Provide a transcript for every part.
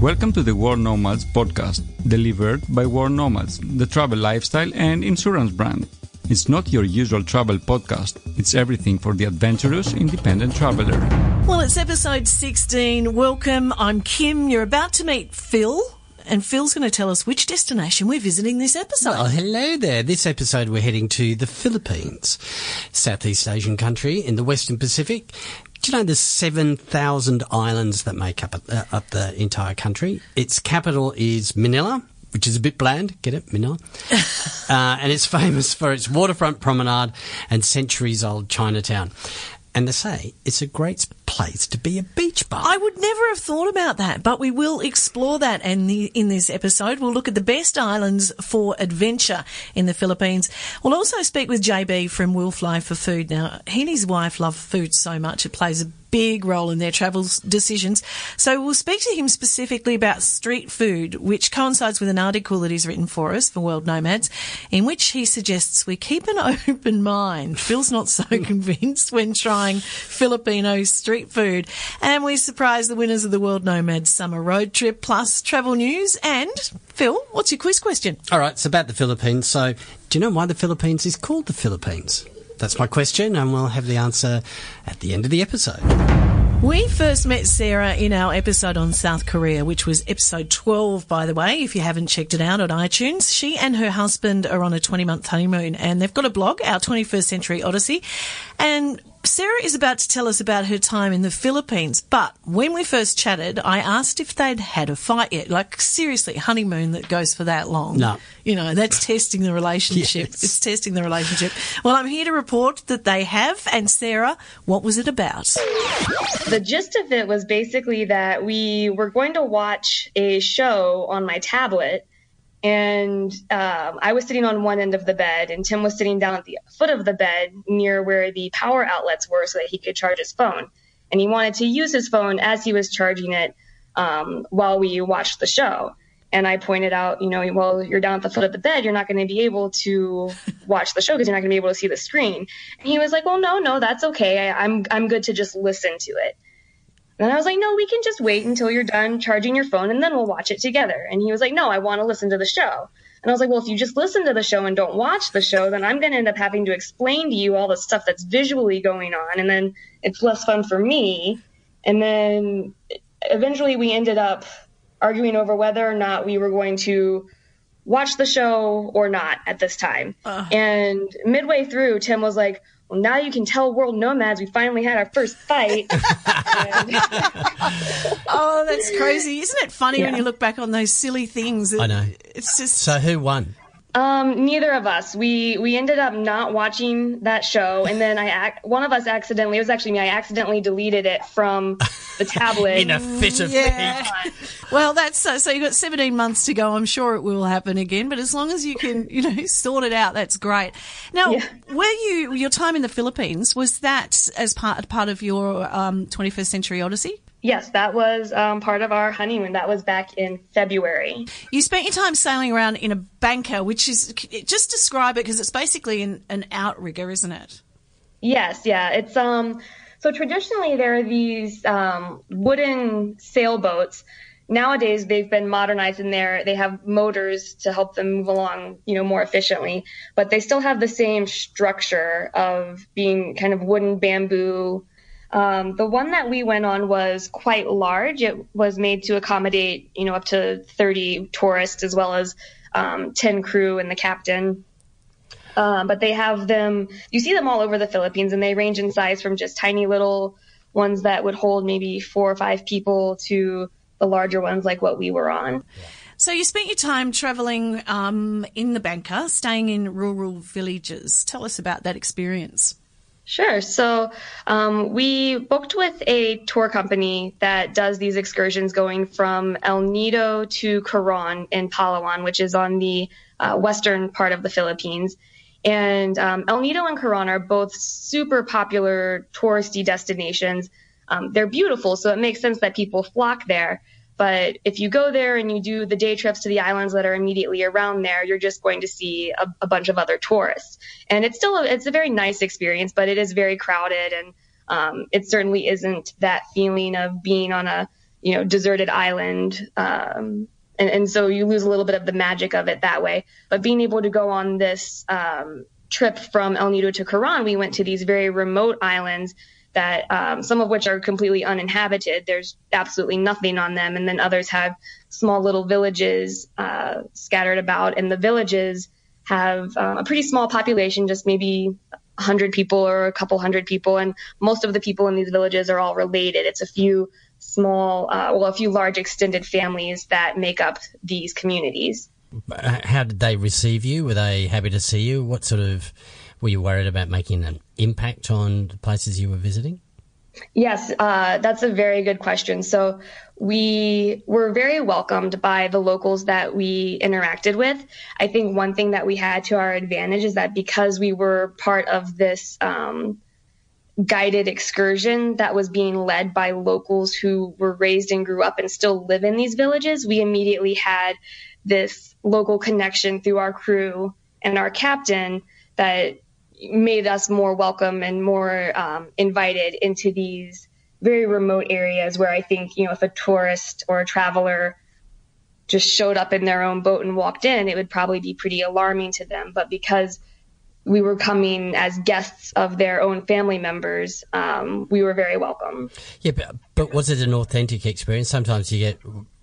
Welcome to the World Nomads podcast, delivered by World Nomads, the travel lifestyle and insurance brand. It's not your usual travel podcast. It's everything for the adventurous, independent traveler. Well, it's episode 16. Welcome. I'm Kim. You're about to meet Phil. And Phil's going to tell us which destination we're visiting this episode. Well, hello there. This episode we're heading to the Philippines, Southeast Asian country in the Western Pacific. Do you know there's 7,000 islands that make up the entire country? Its capital is Manila, which is a bit bland. Get it? Manila. And it's famous for its waterfront promenade and centuries-old Chinatown. And they say it's a great place to be a beach bum. I would never have thought about that, but we will explore that. And in this episode, we'll look at the best islands for adventure in the Philippines. We'll also speak with JB from Will Fly for Food. Now, he and his wife love food so much, it plays a big role in their travel decisions. So we'll speak to him specifically about street food, which coincides with an article that he's written for us for World Nomads, in which he suggests we keep an open mind. Phil's not so convinced when trying Filipino street food. And we surprise the winners of the World Nomads Summer Road Trip, plus travel news. And, Phil, what's your quiz question? All right, it's about the Philippines. So do you know why the Philippines is called the Philippines? That's my question, and we'll have the answer at the end of the episode. We first met Sarah in our episode on South Korea, which was episode 12, by the way, if you haven't checked it out on iTunes. She and her husband are on a 20-month honeymoon, and they've got a blog, Our 21st Century Odyssey, and Sarah is about to tell us about her time in the Philippines, but when we first chatted, I asked if they'd had a fight yet. Like, seriously, honeymoon that goes for that long. No. You know, that's testing the relationship. Yes. It's testing the relationship. Well, I'm here to report that they have. And Sarah, what was it about? The gist of it was basically that we were going to watch a show on my tablet. And I was sitting on one end of the bed, and Tim was sitting down at the foot of the bed near where the power outlets were so that he could charge his phone. And he wanted to use his phone as he was charging it while we watched the show. And I pointed out, well, you're down at the foot of the bed. You're not going to be able to watch the show because you're not going to be able to see the screen. And he was like, well, no, that's okay. I'm good to just listen to it. And I was like, no, we can just wait until you're done charging your phone and then we'll watch it together. And he was like, no, I want to listen to the show. And I was like, well, if you just listen to the show and don't watch the show, then I'm going to end up having to explain to you all the stuff that's visually going on. And then it's less fun for me. And then eventually we ended up arguing over whether or not we were going to watch the show or not at this time. And midway through, Tim was like, well, now you can tell World Nomads we finally had our first fight. Oh, that's crazy. Isn't it funny when you look back on those silly things? I know. It's just... So who won? Neither of us. We ended up not watching that show, and then one of us accidentally, it was actually me, I accidentally deleted it from the tablet. In a fit of pique. Well, that's so you've got 17 months to go. I'm sure it will happen again, but as long as you can, sort it out, that's great. Now, your time in the Philippines, was that as part of your 21st Century Odyssey? Yes, that was part of our honeymoon. That was back in February. You spent your time sailing around in a banker, which is, just describe it, because it's basically an outrigger, isn't it? Yes, yeah. It's so traditionally there are these wooden sailboats. Nowadays they've been modernized in there. They have motors to help them move along, more efficiently. But they still have the same structure of being kind of wooden bamboo. The one that we went on was quite large. It was made to accommodate, up to 30 tourists as well as 10 crew and the captain. But they have them, you see them all over the Philippines, and they range in size from just tiny little ones that would hold maybe 4 or 5 people to the larger ones like what we were on. So you spent your time travelling in the banker, staying in rural villages. Tell us about that experience. Sure. So we booked with a tour company that does these excursions going from El Nido to Coron in Palawan, which is on the western part of the Philippines. And El Nido and Coron are both super popular touristy destinations. They're beautiful, so it makes sense that people flock there. But if you go there and you do the day trips to the islands that are immediately around there, you're just going to see a bunch of other tourists. And it's a very nice experience, but it is very crowded, and it certainly isn't that feeling of being on a deserted island. And so you lose a little bit of the magic of it that way. But being able to go on this trip from El Nido to Caran, we went to these very remote islands that some of which are completely uninhabited. There's absolutely nothing on them. And then others have small little villages scattered about. And the villages have a pretty small population, just maybe 100 people or a couple hundred people. And most of the people in these villages are all related. It's a few a few large extended families that make up these communities. How did they receive you? Were they happy to see you? What sort of, were you worried about making an impact on the places you were visiting? Yes, that's a very good question. So we were very welcomed by the locals that we interacted with. I think one thing that we had to our advantage is that because we were part of this guided excursion that was being led by locals who were raised and grew up and still live in these villages, we immediately had this local connection through our crew and our captain that made us more welcome and more invited into these very remote areas where I think, if a tourist or a traveler just showed up in their own boat and walked in, it would probably be pretty alarming to them. But because we were coming as guests of their own family members, we were very welcome. Yeah, but was it an authentic experience? Sometimes you get,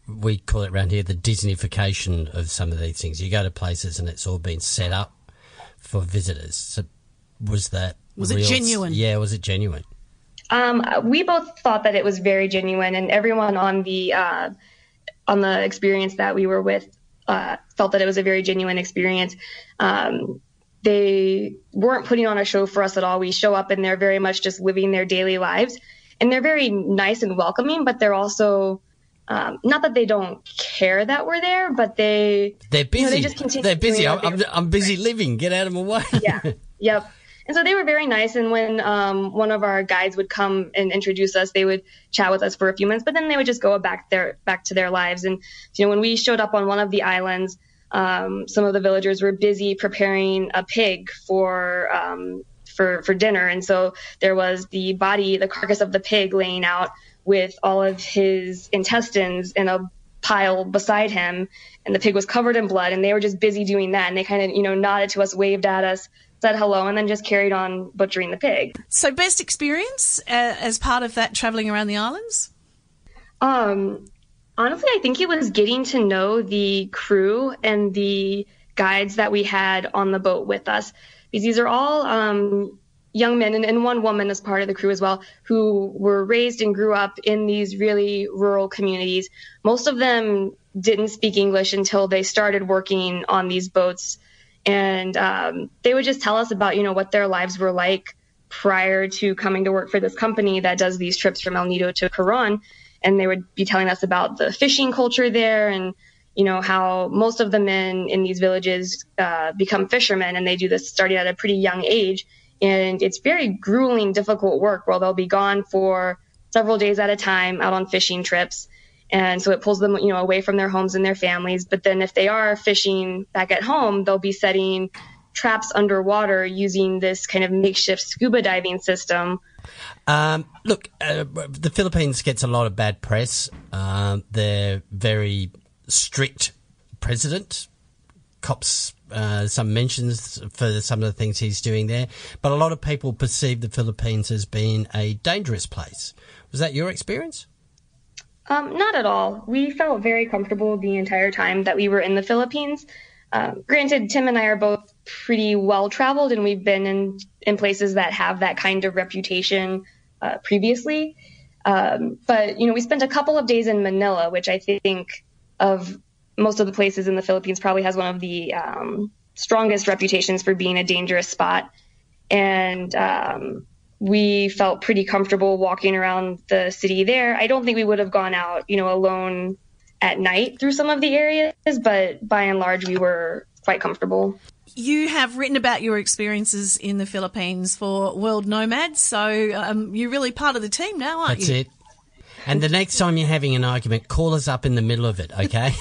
we call it around here, the Disneyfication of some of these things. You go to places and it's all been set up for visitors. So was it genuine? Yeah, was it genuine? We both thought that it was very genuine, and everyone on the experience that we were with felt that it was a very genuine experience. They weren't putting on a show for us at all. We show up and they're very much just living their daily lives, and they're very nice and welcoming, but they're also not that they don't care that we're there, but they're busy. They just continue. They're busy. I'm busy living. Get out of my way. Yeah. Yep. And so they were very nice. And when one of our guides would come and introduce us, they would chat with us for a few minutes, but then they would just go back to their lives. And when we showed up on one of the islands, some of the villagers were busy preparing a pig for dinner. And so there was the carcass of the pig laying out with all of his intestines in a pile beside him. And the pig was covered in blood, and they were just busy doing that. And they kind of, nodded to us, waved at us, said hello, and then just carried on butchering the pig. So best experience as part of that traveling around the islands? Honestly, I think it was getting to know the crew and the guides that we had on the boat with us, because these are all young men and one woman as part of the crew as well, who were raised and grew up in these really rural communities. Most of them didn't speak English until they started working on these boats. And they would just tell us about, what their lives were like prior to coming to work for this company that does these trips from El Nido to Caran. And they would be telling us about the fishing culture there and, how most of the men in these villages become fishermen, and they do this starting at a pretty young age. And it's very grueling, difficult work where they'll be gone for several days at a time out on fishing trips. And so it pulls them, away from their homes and their families. But then if they are fishing back at home, they'll be setting traps underwater using this kind of makeshift scuba diving system. Look, the Philippines gets a lot of bad press. They're very strict president. Cops some mentions for some of the things he's doing there. But a lot of people perceive the Philippines as being a dangerous place. Was that your experience? Not at all. We felt very comfortable the entire time that we were in the Philippines. Granted, Tim and I are both pretty well-traveled, and we've been in places that have that kind of reputation previously. But, we spent a couple of days in Manila, which I think of most of the places in the Philippines probably has one of the strongest reputations for being a dangerous spot. And we felt pretty comfortable walking around the city there. I don't think we would have gone out, alone at night through some of the areas, but by and large, we were quite comfortable. You have written about your experiences in the Philippines for World Nomads, so you're really part of the team now, aren't you? That's it. And the next time you're having an argument, call us up in the middle of it, okay?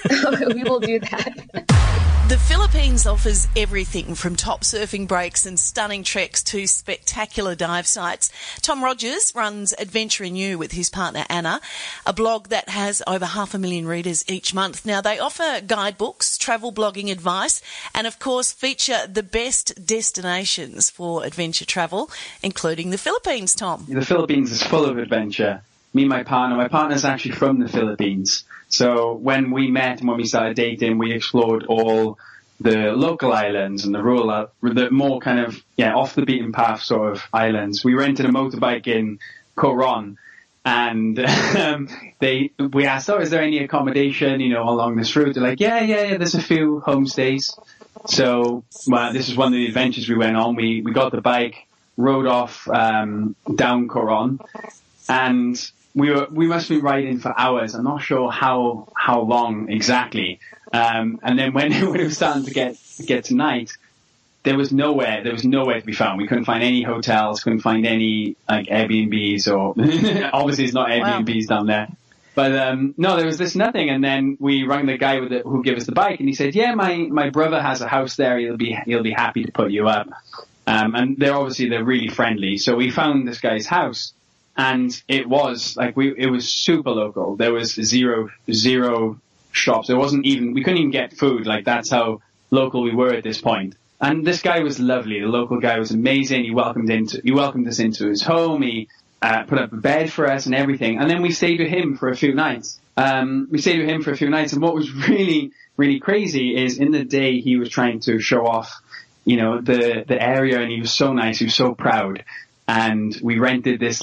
We will do that. The Philippines offers everything from top surfing breaks and stunning treks to spectacular dive sites. Tom Rogers runs Adventure in You with his partner Anna, a blog that has over 500,000 readers each month. Now, they offer guidebooks, travel blogging advice, and of course feature the best destinations for adventure travel, including the Philippines, Tom. The Philippines is full of adventure. Me and my partner's actually from the Philippines. So when we met and when we started dating, we explored all the local islands and the more kind of, off the beaten path sort of islands. We rented a motorbike in Coron, and we asked, is there any accommodation, along this route? They're like, yeah, there's a few homestays. So, this is one of the adventures we went on. We got the bike, rode off down Coron, and we must have been riding for hours. I'm not sure how long exactly. And then when it was starting to get to night, there was nowhere to be found. We couldn't find any hotels, couldn't find any like Airbnbs or obviously it's not Airbnbs down there. But no, there was this nothing. And then we rang the guy who gave us the bike, and he said, "Yeah, my brother has a house there. He'll be happy to put you up." And they're really friendly. So we found this guy's house. And it was it was super local. There was zero shops. There wasn't we couldn't even get food. Like, that's how local we were at this point. And this guy was lovely. The local guy was amazing. He welcomed us into his home. He put up a bed for us and everything. And then we stayed with him for a few nights. And what was really, really crazy is in the day he was trying to show off, the area, and he was so nice. He was so proud. And we rented this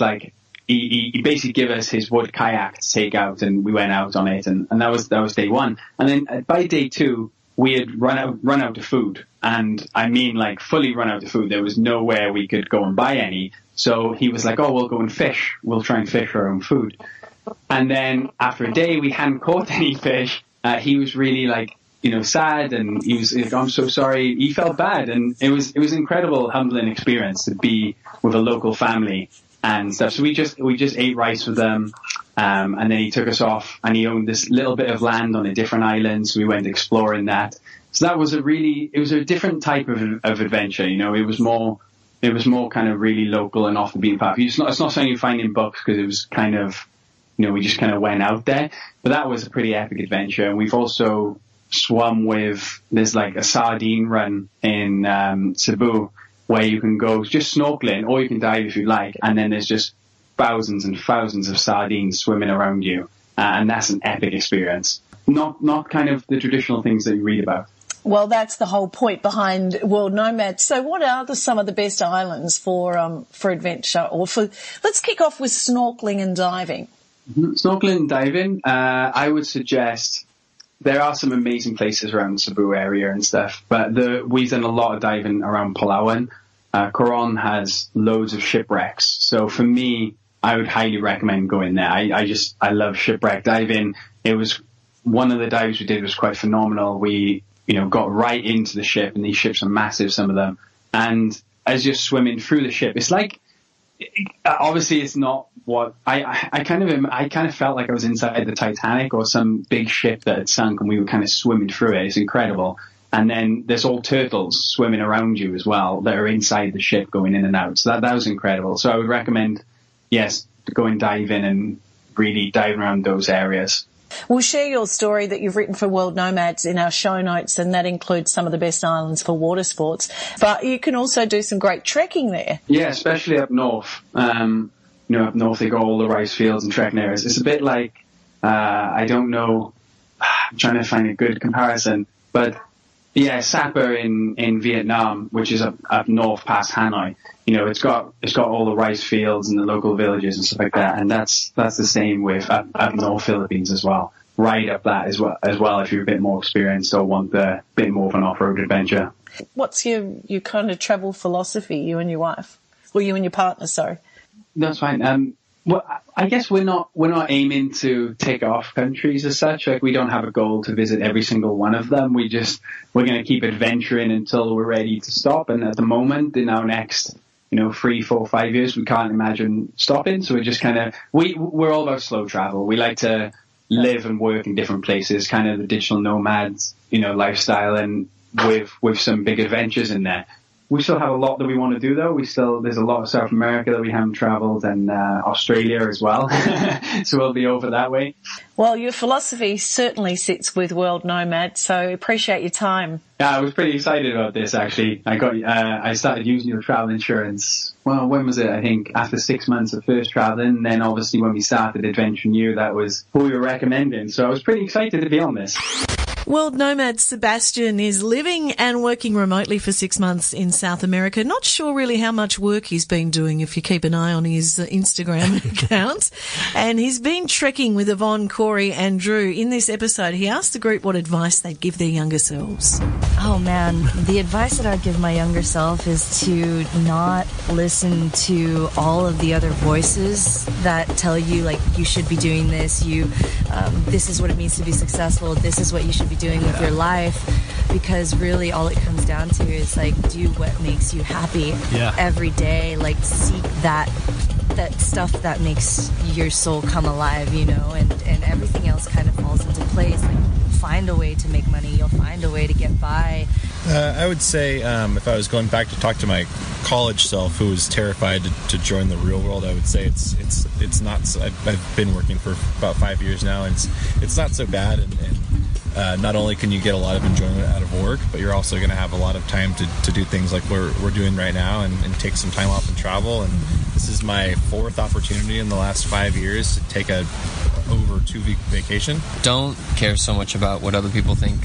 he basically gave us his wood kayak to take out, and we went out on it, and that was day one. And then by day two, we had run out of food, and I mean fully run out of food. There was nowhere we could go and buy any. So he was like, "Oh, we'll go and fish. We'll try and fish our own food." And then after a day, we hadn't caught any fish. He was really sad, and he was like, "I'm so sorry." He felt bad, and it was an incredible, humbling experience to be with a local family and stuff. So we just ate rice with them, and then he took us off, and he owned this little bit of land on a different island, so we went exploring that. So that was a different type of adventure. It was more kind of really local and off the beaten path. It's not something you find in books, because it was kind of, we just kind of went out there. But that was a pretty epic adventure. And we've also swum there's a sardine run in Cebu, where you can go just snorkeling, or you can dive if you like, and then there's just thousands and thousands of sardines swimming around you, and that's an epic experience. Not kind of the traditional things that you read about. Well, that's the whole point behind World Nomads. So what are some of the best islands for adventure, let's kick off with snorkeling and diving. Mm-hmm. Snorkeling and diving, I would suggest. There are some amazing places around the Cebu area and stuff, but we've done a lot of diving around Palawan. Coron has loads of shipwrecks. So for me, I would highly recommend going there. I love shipwreck diving. It was one of the dives we did was quite phenomenal. We, got right into the ship, and these ships are massive, some of them. And as you're swimming through the ship, it's obviously it's not what I kind of felt like I was inside the Titanic or some big ship that had sunk, and we were kind of swimming through it. It's incredible. And then there's all turtles swimming around you as well that are inside the ship going in and out. So that was incredible. So I would recommend, yes, to go and dive in and really dive around those areas. We'll share your story that you've written for World Nomads in our show notes, and that includes some of the best islands for water sports. But you can also do some great trekking there. Yeah, especially up north. Up north they got all the rice fields and trekking areas. It's a bit like, I don't know, I'm trying to find a good comparison, but yeah, Sapa in Vietnam, which is up north past Hanoi. It's got all the rice fields and the local villages and stuff like that, and that's the same with up north Philippines as well. Right up that as well if you're a bit more experienced or want a bit more of an off-road adventure. What's your kind of travel philosophy, you and your wife? Or you and your partner, sorry. That's fine. Well, I guess we're not aiming to tick off countries as such. We don't have a goal to visit every single one of them. We're going to keep adventuring until we're ready to stop. And at the moment, in our next, 3, 4, 5 years, we can't imagine stopping. So we're just kind of, we're all about slow travel. We like to, live and work in different places, kind of the digital nomads, lifestyle, and with some big adventures in there. We still have a lot that we want to do, though. There's a lot of South America that we haven't traveled, and Australia as well. So we'll be over that way. Well, your philosophy certainly sits with World Nomad, so appreciate your time. Yeah, I was pretty excited about this, actually. I started using your travel insurance. Well, when was it? I think after 6 months of first traveling. And then obviously when we started Adventure New, that was who we were recommending. So I was pretty excited to be on this. World nomad Sebastian is living and working remotely for 6 months in South America. Not sure really how much work he's been doing if you keep an eye on his Instagram account. And he's been trekking with Yvonne, Corey and Drew. In this episode, he asked the group what advice they'd give their younger selves. Oh man, the advice that I'd give my younger self is to not listen to all of the other voices that tell you, like, you should be doing this, this is what it means to be successful, this is what you should be doing with your life, because really all it comes down to is, like, do what makes you happy every day. Like, seek that stuff that makes your soul come alive, and everything else kind of falls into place. Like, find a way to make money, you'll find a way to get by. I would say if I was going back to talk to my college self who was terrified to join the real world, I would say it's not so, I've been working for about 5 years now, and it's not so bad, and not only can you get a lot of enjoyment out of work, but you're also going to have a lot of time to do things like we're doing right now, and take some time off and travel. And this is my 4th opportunity in the last 5 years to take a over 2-week vacation. Don't care so much about what other people think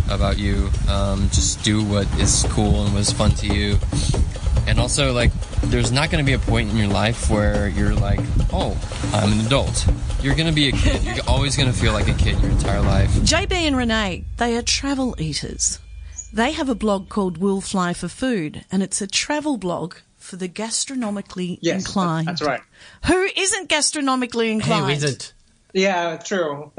about you. Just do what is cool and was fun to you. And also, like, there's not going to be a point in your life where you're like, oh, I'm an adult. You're going to be a kid. You're always going to feel like a kid your entire life. JB and Rene, they are travel eaters. They have a blog called We'll Fly for Food, and it's a travel blog for the gastronomically inclined. That's right. Who isn't gastronomically inclined? Who isn't? Yeah, true.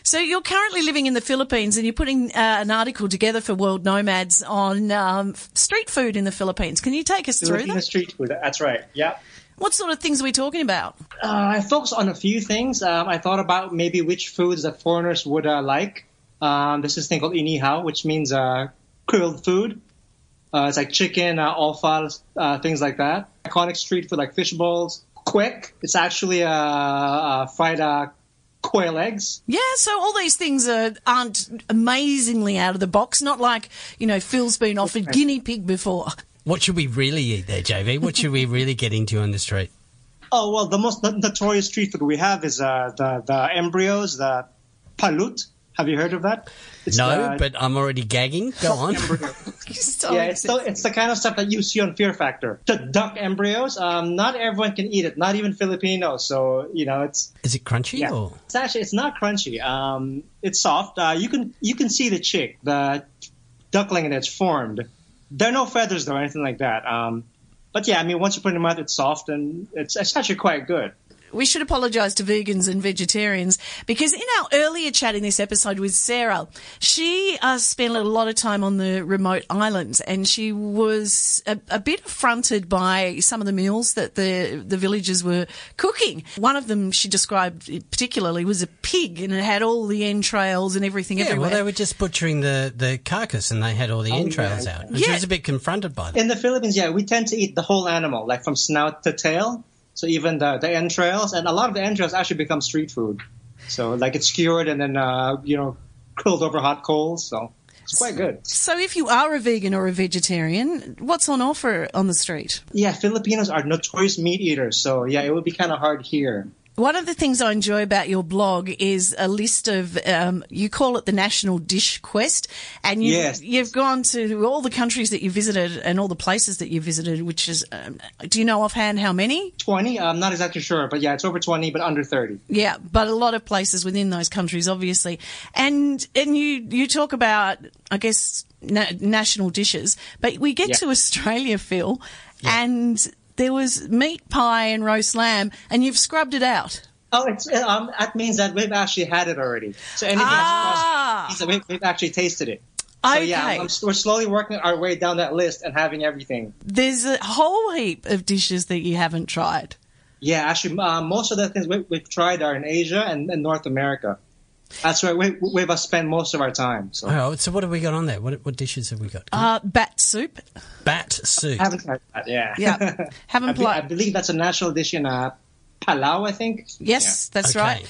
So you're currently living in the Philippines, and you're putting an article together for World Nomads on street food in the Philippines. Can you take us through that? Street food, that's right, yeah. What sort of things are we talking about? I focused on a few things. I thought about maybe which foods that foreigners would like. There's this thing called inihaw, which means grilled food. It's like chicken, offal, things like that. Iconic street food like fish balls. Quick. It's actually fried quail eggs. Yeah, so all these things aren't amazingly out of the box. Not like, Phil's been offered guinea pig before. What should we really eat there, JV? What should we really get into on the street? Oh, well, the most notorious street food we have is the embryos, the palut. Have you heard of that? But I'm already gagging. Go on. It's the kind of stuff that you see on Fear Factor. The duck embryos, not everyone can eat it, not even Filipinos. So, it's... Is it crunchy? Yeah. Or? It's not crunchy. It's soft. You can see the chick, the duckling, and it's formed. There are no feathers, though, or anything like that. But yeah, once you put it in your mouth, it's soft, and it's actually quite good. We should apologise to vegans and vegetarians, because in our earlier chat in this episode with Sarah, she spent a lot of time on the remote islands, and she was a bit affronted by some of the meals that the villagers were cooking. One of them she described particularly was a pig, and it had all the entrails and everything everywhere. Well, they were just butchering the carcass, and they had all the entrails out. And she was a bit confronted by that. In the Philippines, we tend to eat the whole animal, like from snout to tail. So even the entrails, and a lot of the entrails actually become street food. So like it's skewered and then, grilled over hot coals. So it's quite good. So if you are a vegan or a vegetarian, what's on offer on the street? Yeah, Filipinos are notorious meat eaters. So yeah, it would be kind of hard here. One of the things I enjoy about your blog is a list of, you call it the National Dish Quest, and you've gone to all the countries that you visited and all the places that you visited, which is, do you know offhand how many? 20, I'm not exactly sure, but yeah, it's over 20, but under 30. Yeah, but a lot of places within those countries, obviously. And you talk about, I guess, national dishes, but we get to Australia, Phil, and there was meat pie and roast lamb, and you've scrubbed it out. Oh, that means that we've actually had it already. So anything that's we've actually tasted it. So okay. We're slowly working our way down that list and having everything. There's a whole heap of dishes that you haven't tried. Yeah, actually, most of the things we've tried are in Asia and North America. That's where we've spent most of our time. So. Oh, so what have we got on there? What dishes have we got? Bat soup. Bat soup. I haven't tried that, yeah. Yeah. I believe that's a national dish in Palau, I think. Yes, Yeah. that's Okay.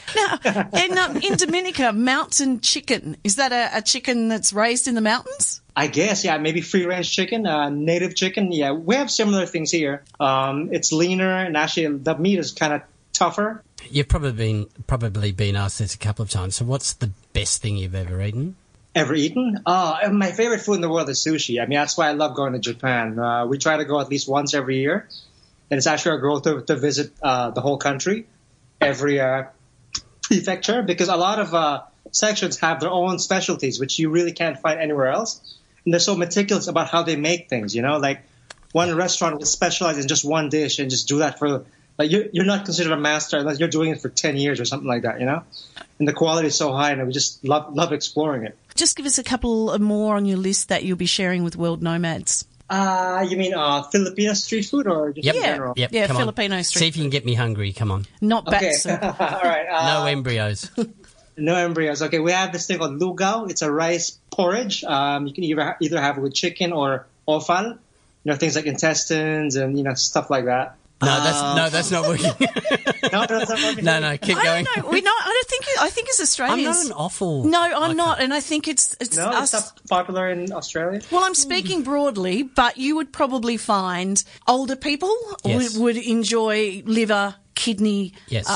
right. Now, in Dominica, mountain chicken. Is that a chicken that's raised in the mountains? I guess, yeah, maybe free-range chicken, native chicken. Yeah, we have similar things here. It's leaner, and actually the meat is kind of tougher. You've probably been asked this a couple of times. So what's the best thing you've ever eaten? Ever eaten? My favorite food in the world is sushi. I mean, that's why I love going to Japan. We try to go at least once every year. And it's actually our goal to visit the whole country, every prefecture, because a lot of sections have their own specialties, which you really can't find anywhere else. And they're so meticulous about how they make things, you know? Like, one restaurant will specialize in just one dish and just do that for... Like, you're not considered a master unless you're doing it for 10 years or something like that, you know? And the quality is so high, and we just love exploring it. Just give us a couple more on your list that you'll be sharing with World Nomads. You mean Filipino street food or just in general? Yep, Yeah, come on. Filipino street See if you can get me hungry. Come on. Not bat Okay. soup. All right. No embryos. No embryos. Okay, we have this thing called lugao. It's a rice porridge. You can either have it with chicken or offal. You know, things like intestines and, you know, stuff like that. That's not working. No, that's not working. No, keep going. I don't know. I think as I'm Australians. not an awful. No, I'm Okay. not, and I think it's No, us. it's not popular in Australia. Well, I'm speaking broadly, but you would probably find older people Yes. would enjoy liver, kidney, Yes.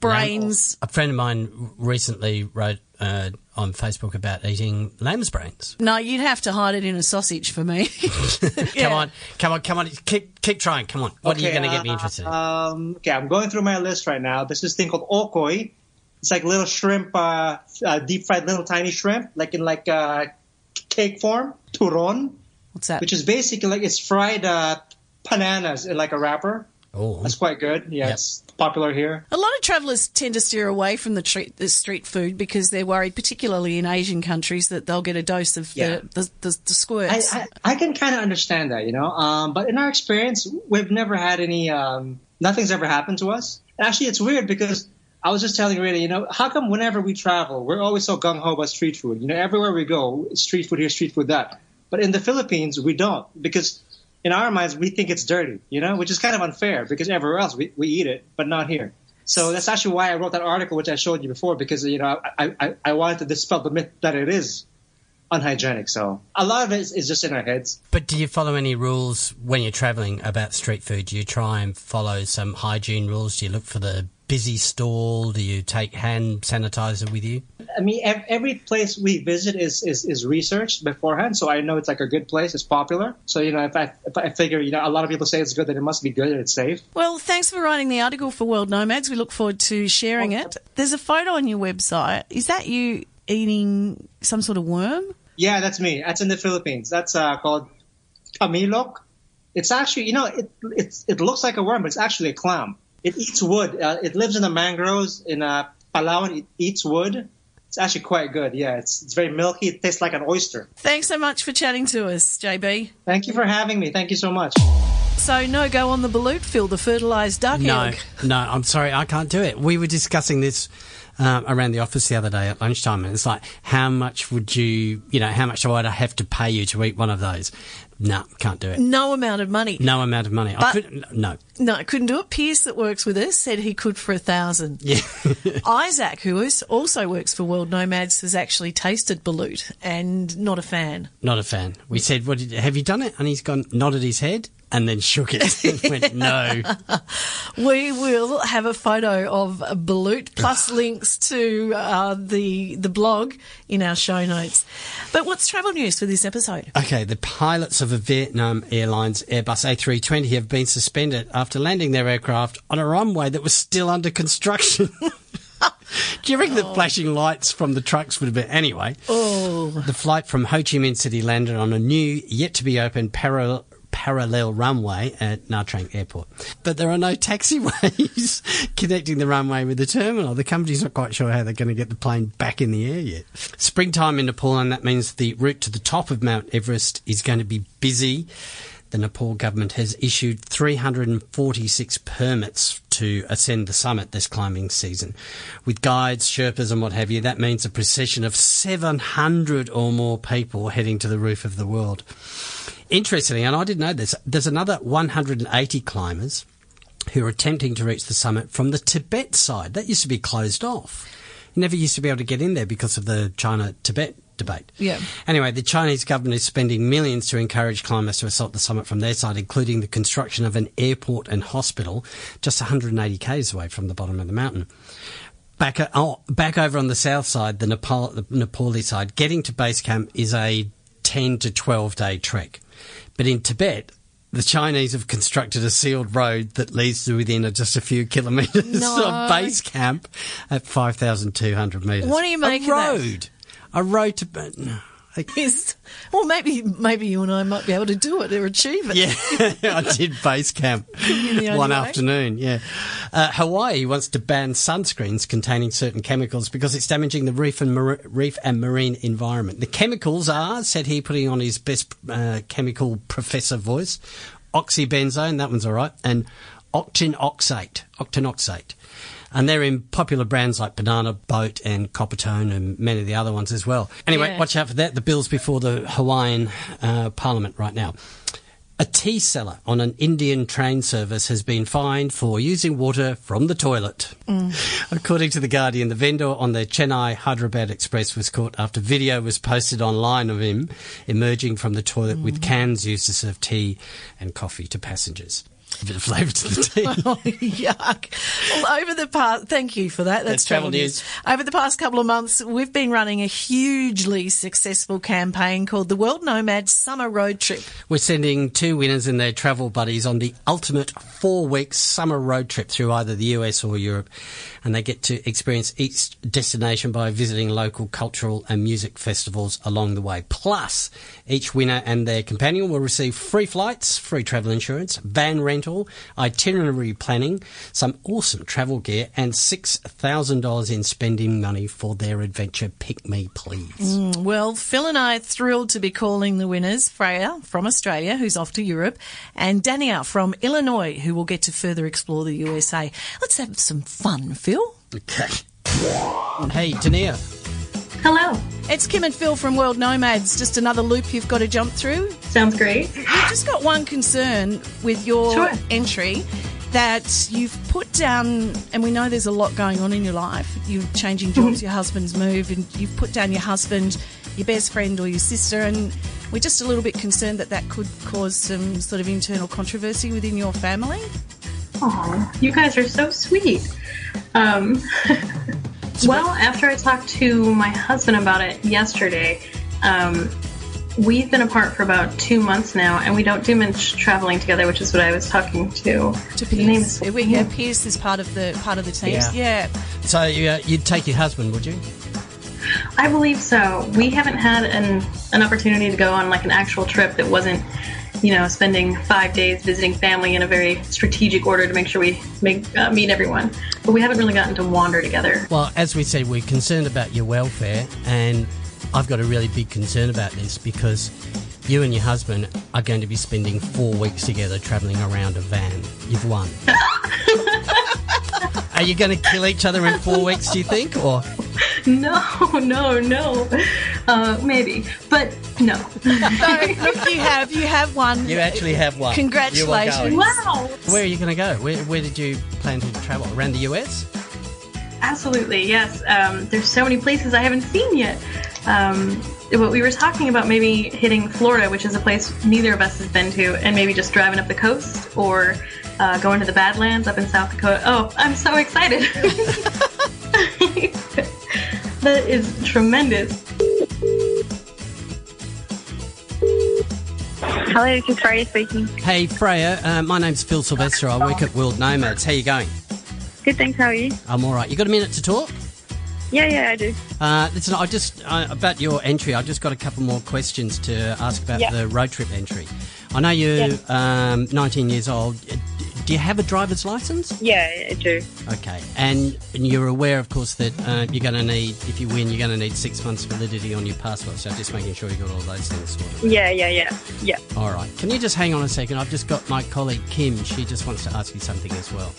brains. A friend of mine recently wrote on Facebook about eating lamb's brains. No, you'd have to hide it in a sausage for me. Come on. Keep trying. Come on. What are you going to get me interested in? Okay, I'm going through my list right now. There's this thing called okoy. It's like little shrimp, deep fried little tiny shrimp, like in cake form. Turon, What's that? which is basically like it's fried bananas in like a wrapper. Oh, That's quite good. Yeah, Yep. It's popular here. A lot of travellers tend to steer away from the street food because they're worried, particularly in Asian countries, that they'll get a dose of the squirts. I can kind of understand that, you know. But in our experience, we've never had any. Nothing's ever happened to us. And actually, it's weird because I was just telling Rene, you know, how come whenever we travel, we're always so gung ho about street food? You know, everywhere we go, street food here, street food that. But in the Philippines, we don't, because in our minds, we think it's dirty, you know, which is kind of unfair because everywhere else we eat it, but not here. So that's actually why I wrote that article, which I showed you before, because, you know, I wanted to dispel the myth that it is unhygienic. So a lot of it is just in our heads. but do you follow any rules when you're travelling about street food? Do you try and follow some hygiene rules? Do you look for the busy stall? Do you take hand sanitizer with you? I mean, every place we visit is researched beforehand, so I know it's like a good place. It's popular. So, you know, if I figure, you know, a lot of people say it's good, then it must be good and it's safe. Well, thanks for writing the article for World Nomads. We look forward to sharing it. There's a photo on your website. Is that you eating some sort of worm? Yeah, that's me. That's in the Philippines. That's called kamilok. It's actually, you know, it looks like a worm, but it's actually a clam. It eats wood. It lives in the mangroves in Palawan. It eats wood. It's actually quite good. Yeah, it's very milky. It tastes like an oyster. Thanks so much for chatting to us, JB. Thank you for having me. Thank you so much. So no go on the balut, Phil, the fertilised duck egg. No, I'm sorry, I can't do it. We were discussing this around the office the other day at lunchtime, and it's like, how much would how much would I have to pay you to eat one of those? No, can't do it. No amount of money. No amount of money. No. No, I couldn't do it. Pierce, that works with us, said he could for 1,000. Yeah. Isaac, who also works for World Nomads, has actually tasted balut and not a fan. Not a fan. We said, have you done it? And he's nodded his head and then shook it and went, no. We will have a photo of balut plus links to the blog in our show notes. But what's travel news for this episode? Okay, the pilots of a Vietnam Airlines Airbus A320 have been suspended after landing their aircraft on a runway that was still under construction. Do you reckon the flashing lights from the trucks would have been... Anyway, the flight from Ho Chi Minh City landed on a new, yet-to-be-open parallel runway at Nha Trang Airport. But there are no taxiways connecting the runway with the terminal. The company's not quite sure how they're going to get the plane back in the air yet. Springtime in Nepal, and that means the route to the top of Mount Everest is going to be busy. the Nepal government has issued 346 permits to ascend the summit this climbing season. With guides, Sherpas and what have you, that means a procession of 700 or more people heading to the roof of the world. Interestingly, and I didn't know this, there's another 180 climbers who are attempting to reach the summit from the Tibet side. That used to be closed off. You never used to be able to get in there because of the China-Tibet debate. Yeah. Anyway, the Chinese government is spending millions to encourage climbers to assault the summit from their side, including the construction of an airport and hospital just 180 k's away from the bottom of the mountain. Back over on the south side, the Nepali side, getting to base camp is a 10 to 12-day trek. But in Tibet, the Chinese have constructed a sealed road that leads to within just a few kilometres of base camp at 5,200 metres. What do you make of that? A road to... Well, maybe you and I might be able to do it or achieve it. Yeah, I did base camp one afternoon, yeah. Hawaii wants to ban sunscreens containing certain chemicals because it's damaging the reef and marine environment. The chemicals are, said he, putting on his best chemical professor voice, oxybenzone, that one's all right, and octinoxate. And they're in popular brands like Banana Boat and Coppertone and many of the other ones as well. Anyway, Watch out for that. The bill's before the Hawaiian Parliament right now. A tea seller on an Indian train service has been fined for using water from the toilet. According to The Guardian, the vendor on the Chennai-Hyderabad Express was caught after video was posted online of him emerging from the toilet with cans used to serve tea and coffee to passengers. A bit of flavour to the tea. Oh, yuck. Well, thank you for that. That's travel news. Over the past couple of months, we've been running a hugely successful campaign called the World-Nomads Summer Road Trip. We're sending 2 winners and their travel buddies on the ultimate 4-week summer road trip through either the US or Europe. And they get to experience each destination by visiting local cultural and music festivals along the way. Plus, each winner and their companion will receive free flights, free travel insurance, van rental, itinerary planning, some awesome travel gear, and $6,000 in spending money for their adventure. Pick me, please. Well, Phil and I are thrilled to be calling the winners. Freya from Australia, who's off to Europe, and Denier from Illinois, who will get to further explore the USA. Let's have some fun, Phil. Okay. Hey, Denier. Hello. It's Kim and Phil from World Nomads. Just another loop you've got to jump through. Sounds great. We've just got one concern with your entry, that you've put down, and we know there's a lot going on in your life. You're changing jobs, your husband's moved, and you've put down your husband, your best friend or your sister, and we're just a little bit concerned that could cause some sort of internal controversy within your family. Oh, you guys are so sweet. Well, after I talked to my husband about it yesterday, we've been apart for about 2 months now, and we don't do much traveling together, which is what I was talking to. Pierce. Pierce is part of the team. Yeah. So you'd take your husband, would you? I believe so. We haven't had an opportunity to go on like an actual trip that wasn't, spending 5 days visiting family in a very strategic order to make sure we meet everyone. But we haven't really gotten to wander together. Well, as we said, we're concerned about your welfare, and I've got a really big concern about this because you and your husband are going to be spending 4 weeks together travelling around a van. You've won. Are you going to kill each other in 4 weeks, do you think? Or No. Maybe, but no. Look, you have one. You actually have one. Congratulations. Wow. Where are you going to go? Where did you plan to travel? Around the US? Absolutely, yes. There's so many places I haven't seen yet. But we were talking about maybe hitting Florida, which is a place neither of us has been to, and maybe just driving up the coast or going to the Badlands up in South Dakota. Oh, I'm so excited. That is tremendous. Hello, this is Freya speaking. Hey, Freya. My name's Phil-Sylvester. I work at World Nomads. How you going? Good, thanks. How are you? I'm all right. You got a minute to talk? Yeah, I do. Listen, I just about your entry, I just got a couple more questions to ask about the road trip entry. I know you're 19 years old. Do you have a driver's license? Yeah, I do. Okay, and you're aware, of course, that you're going to need, if you win, you're going to need 6 months validity on your passport. So just making sure you got all those things sorted. Yeah. All right. Can you just hang on a second? I've just got my colleague Kim. She just wants to ask you something as well.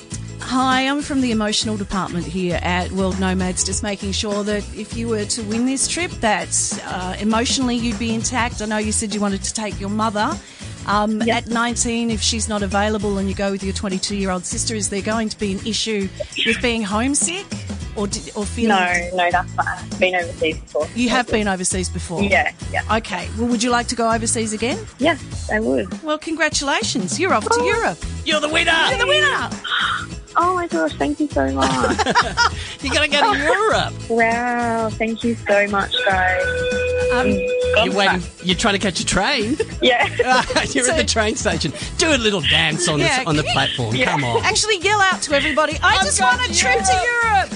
Hi, I'm from the emotional department here at World Nomads, just making sure that if you were to win this trip, that emotionally you'd be intact. I know you said you wanted to take your mother. At 19, if she's not available and you go with your 22-year-old sister, is there going to be an issue with being homesick or feeling... No, that's fine. I've been overseas before. You have been overseas before? Yeah. Okay. Well, would you like to go overseas again? Yes, I would. Well, congratulations. You're off to Europe. You're the winner! You're the winner! Oh my gosh, thank you so much. You're going to go to Europe. Wow, thank you so much, guys. You're trying to catch a train. Yeah. You're at the train station. Do a little dance on the platform. Yeah. Come on. Actually, yell out to everybody, I just want a trip to Europe.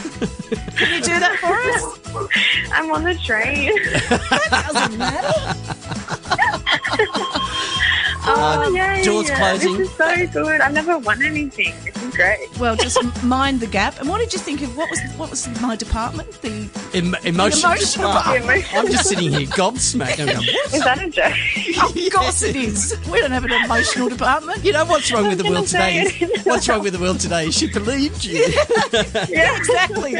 Can you do that for us? I'm on the train. That doesn't matter. Doors closing. This is so good. I've never won anything. This is great. Well, just mind the gap. And what did you think of what was my department? The emotional department. I'm just sitting here gobsmacked. I'm going, what? Is that a joke? Of course it is. We don't have an emotional department. You know what's wrong with the world today? What's wrong with the world today is she believed you. Yeah, exactly.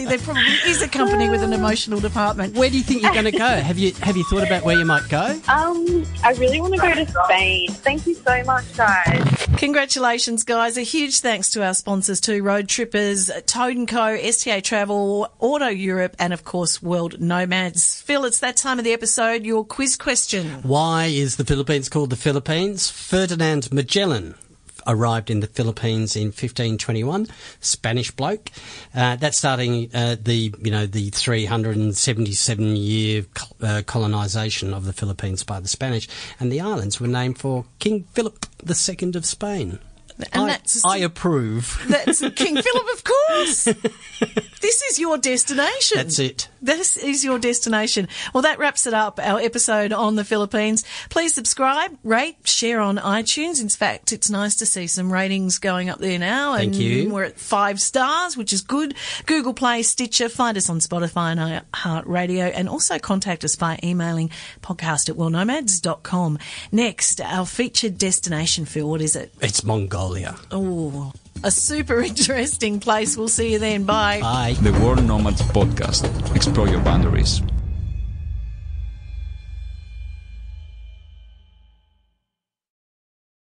There probably is a company with an emotional department. Where do you think you're going to go? Have you thought about where you might go? I really want to go to Spain. Thank you so much, guys. Congratulations, guys. A huge thanks to our sponsors too, Road Trippers, Toad & Co, STA Travel, Auto Europe, and of course, World Nomads. Phil, it's that time of the episode, your quiz question. Why is the Philippines called the Philippines? Ferdinand Magellan arrived in the Philippines in 1521, Spanish bloke. That's starting the 377-year colonisation of the Philippines by the Spanish, and the islands were named for King Philip II of Spain. And I approve. That's King Philip, of course. This is your destination. That's it. This is your destination. Well, that wraps it up, our episode on the Philippines. Please subscribe, rate, share on iTunes. In fact, it's nice to see some ratings going up there now. Thank you. We're at 5 stars, which is good. Google Play, Stitcher, find us on Spotify and iHeartRadio, and also contact us by emailing podcast@worldnomads.com. Next, our featured destination, Phil, what is it? It's Mongolia. Oh, a super interesting place. We'll see you then. Bye. Bye. The World Nomads Podcast. Explore your boundaries.